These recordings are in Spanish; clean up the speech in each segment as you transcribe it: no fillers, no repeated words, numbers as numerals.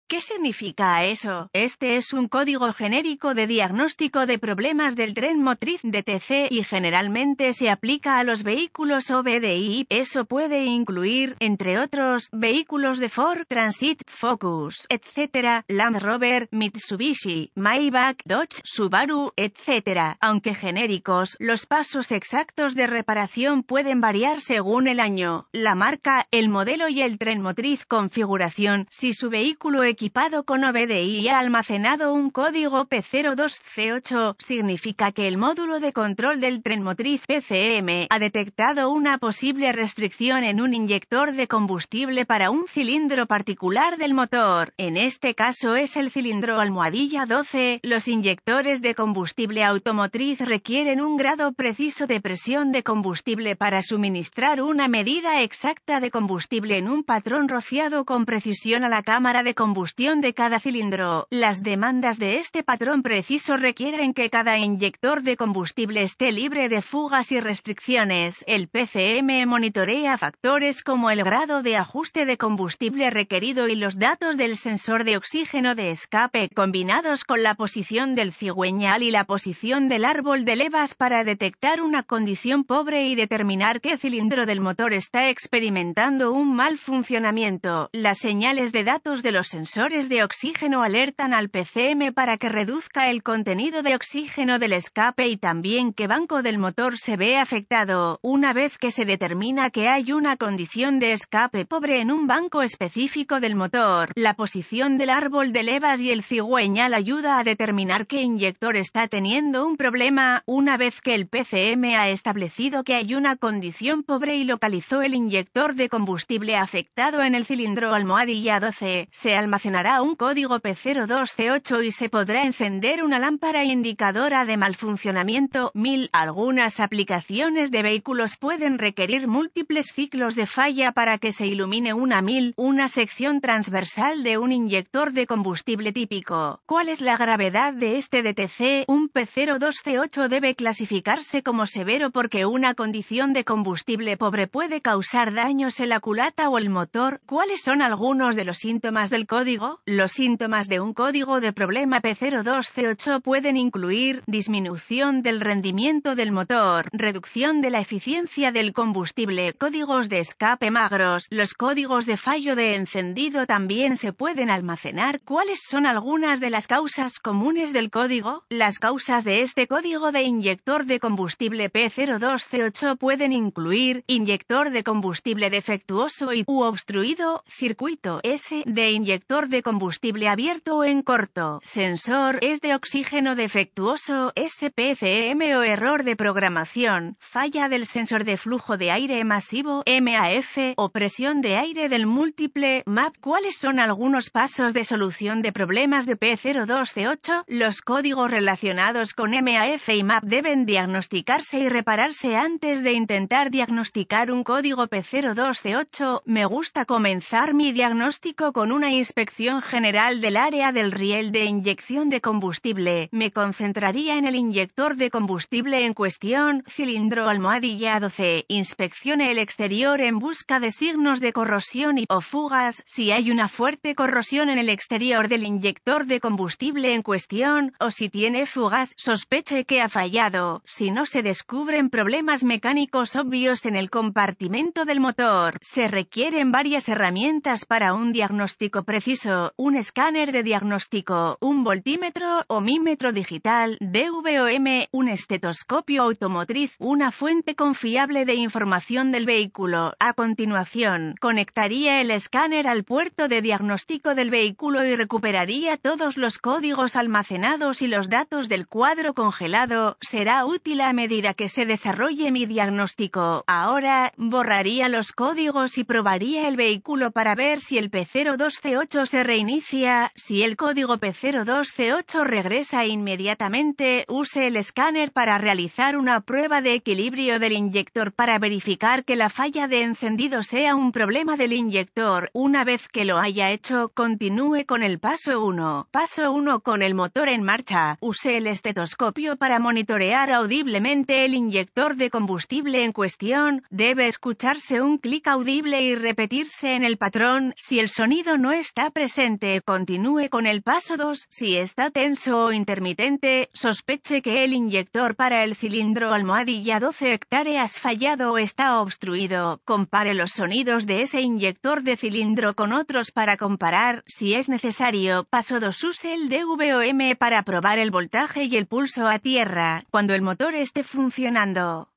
¿Qué significa eso? Este es un código genérico de diagnóstico de problemas del tren motriz DTC y generalmente se aplica a los vehículos OBDI. Eso puede incluir, entre otros, vehículos de Ford, Transit, Focus, etc., Land Rover, Mitsubishi, Maybach, Dodge, Subaru, etc. Aunque genéricos, los pasos exactos de reparación pueden variar según el año, la marca, el modelo y el tren motriz configuración. Si su vehículo equipado con OBDI ha almacenado un código P02C8, significa que el módulo de control del tren motriz PCM ha detectado una posible restricción en un inyector de combustible para un cilindro particular del motor. En este caso es el cilindro almohadilla 12. Los inyectores de combustible automotriz requieren un grado preciso de presión de combustible para suministrar una medida exacta de combustible en un patrón rociado con precisión a la cámara de combustible de cada cilindro. Las demandas de este patrón preciso requieren que cada inyector de combustible esté libre de fugas y restricciones. El PCM monitorea factores como el grado de ajuste de combustible requerido y los datos del sensor de oxígeno de escape, combinados con la posición del cigüeñal y la posición del árbol de levas para detectar una condición pobre y determinar qué cilindro del motor está experimentando un mal funcionamiento. Las señales de datos de los sensores de oxígeno alertan al PCM para que reduzca el contenido de oxígeno del escape y también qué banco del motor se ve afectado. Una vez que se determina que hay una condición de escape pobre en un banco específico del motor, la posición del árbol de levas y el cigüeñal ayuda a determinar qué inyector está teniendo un problema. Una vez que el PCM ha establecido que hay una condición pobre y localizó el inyector de combustible afectado en el cilindro almohadilla 12, se almacenará un código P02C8 y se podrá encender una lámpara indicadora de mal funcionamiento. Algunas aplicaciones de vehículos pueden requerir múltiples ciclos de falla para que se ilumine una sección transversal de un inyector de combustible típico. ¿Cuál es la gravedad de este DTC? Un P02C8 debe clasificarse como severo porque una condición de combustible pobre puede causar daños en la culata o el motor. ¿Cuáles son algunos de los síntomas del código? Los síntomas de un código de problema P02C8 pueden incluir disminución del rendimiento del motor, reducción de la eficiencia del combustible, códigos de escape magros. Los códigos de fallo de encendido también se pueden almacenar. ¿Cuáles son algunas de las causas comunes del código? Las causas de este código de inyector de combustible P02C8 pueden incluir inyector de combustible defectuoso u obstruido, circuito S de inyector de combustible abierto o en corto, sensor es de oxígeno defectuoso, SPCM o error de programación, falla del sensor de flujo de aire masivo, MAF, o presión de aire del múltiple, MAP. ¿Cuáles son algunos pasos de solución de problemas de P02C8? Los códigos relacionados con MAF y MAP deben diagnosticarse y repararse antes de intentar diagnosticar un código P02C8. Me gusta comenzar mi diagnóstico con una inspección general del área del riel de inyección de combustible. Me concentraría en el inyector de combustible en cuestión, cilindro almohadilla 12. Inspeccione el exterior en busca de signos de corrosión o fugas. Si hay una fuerte corrosión en el exterior del inyector de combustible en cuestión, o si tiene fugas, sospeche que ha fallado. Si no se descubren problemas mecánicos obvios en el compartimento del motor, se requieren varias herramientas para un diagnóstico preciso. Un escáner de diagnóstico, un voltímetro, ohmímetro digital, DVOM, un estetoscopio automotriz, una fuente confiable de información del vehículo. A continuación, conectaría el escáner al puerto de diagnóstico del vehículo y recuperaría todos los códigos almacenados y los datos del cuadro congelado. Será útil a medida que se desarrolle mi diagnóstico. Ahora, borraría los códigos y probaría el vehículo para ver si el P02C8 se reinicia. Si el código P02C8 regresa inmediatamente, use el escáner para realizar una prueba de equilibrio del inyector para verificar que la falla de encendido sea un problema del inyector. Una vez que lo haya hecho, continúe con el paso 1. Paso 1. Con el motor en marcha, use el estetoscopio para monitorear audiblemente el inyector de combustible en cuestión. Debe escucharse un clic audible y repetirse en el patrón. Si el sonido no está presente. Continúe con el paso 2. Si está tenso o intermitente, sospeche que el inyector para el cilindro almohadilla 12 hectáreas fallado o está obstruido. Compare los sonidos de ese inyector de cilindro con otros para comparar. Si es necesario, paso 2. Use el DVOM para probar el voltaje y el pulso a tierra, cuando el motor esté funcionando.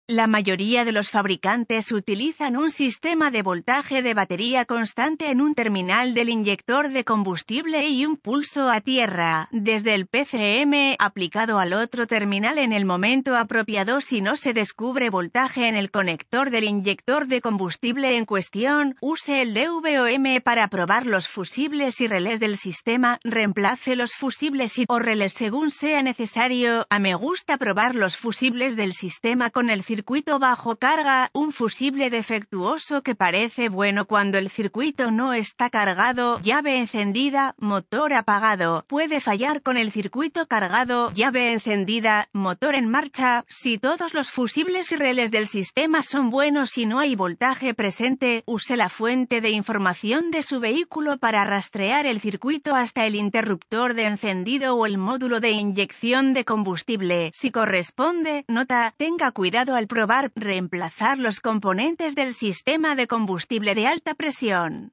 La mayoría de los fabricantes utilizan un sistema de voltaje de batería constante en un terminal del inyector de combustible y un pulso a tierra, desde el PCM, aplicado al otro terminal en el momento apropiado. Si no se descubre voltaje en el conector del inyector de combustible en cuestión, use el DVOM para probar los fusibles y relés del sistema. Reemplace los fusibles o relés según sea necesario. Me gusta probar los fusibles del sistema con el circuito bajo carga, un fusible defectuoso que parece bueno cuando el circuito no está cargado, llave encendida, motor apagado, puede fallar con el circuito cargado, llave encendida, motor en marcha. Si todos los fusibles y relés del sistema son buenos y no hay voltaje presente, use la fuente de información de su vehículo para rastrear el circuito hasta el interruptor de encendido o el módulo de inyección de combustible. Si corresponde, nota, tenga cuidado al probar, reemplazar los componentes del sistema de combustible de alta presión.